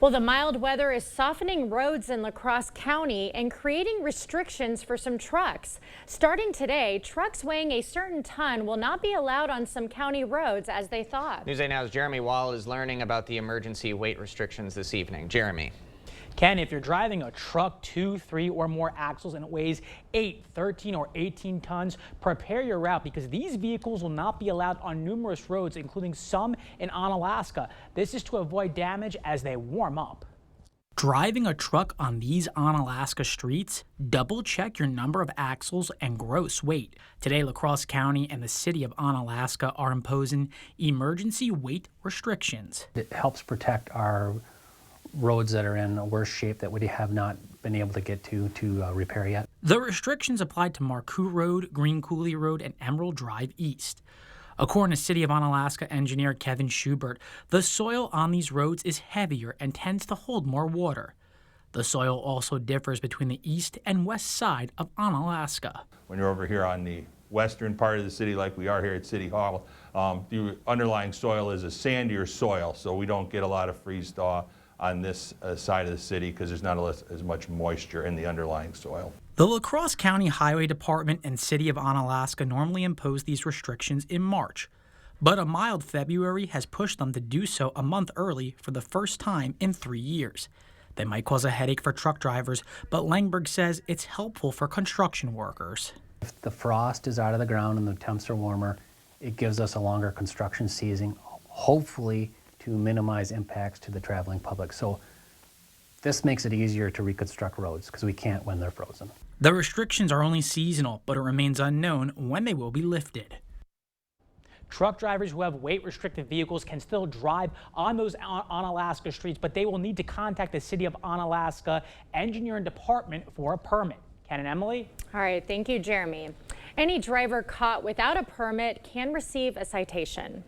Well, the mild weather is softening roads in Crosse County and creating restrictions for some trucks. Starting today, trucks weighing a certain ton will not be allowed on some county roads as they thought. News 8 Now's Jeremy Wall is learning about the emergency weight restrictions this evening. Jeremy. Ken, if you're driving a truck 2, 3 or more axles and it weighs 8, 13 or 18 tons, prepare your route because these vehicles will not be allowed on numerous roads, including some in Onalaska. This is to avoid damage as they warm up. Driving a truck on these Onalaska streets, double check your number of axles and gross weight. Today, Crosse County and the City of Onalaska are imposing emergency weight restrictions. It helps protect our roads that are in a worse shape that we have not been able to get to repair yet. The restrictions apply to Marcou Road, Coulee Road, and Emerald Drive East. According to City of Onalaska engineer Kevin Schubert, the soil on these roads is heavier and tends to hold more water. The soil also differs between the east and west side of Onalaska. When you're over here on the western part of the city, like we are here at City Hall, the underlying soil is a sandier soil, so we don't get a lot of freeze-thaw on this side of the city because there's not as much moisture in the underlying soil. The Crosse County Highway Department and City of Onalaska normally impose these restrictions in March, but a mild February has pushed them to do so a month early for the first time in 3 years. They might cause a headache for truck drivers, but Langeberg says it's helpful for construction workers. If the frost is out of the ground and the temps are warmer, it gives us a longer construction season, hopefully to minimize impacts to the traveling public. So this makes it easier to reconstruct roads because we can't when they're frozen. The restrictions are only seasonal, but it remains unknown when they will be lifted. Truck drivers who have weight-restricted vehicles can still drive on those Onalaska streets, but they will need to contact the City of Onalaska Engineering Department for a permit. Ken and Emily? All right, thank you, Jeremy. Any driver caught without a permit can receive a citation.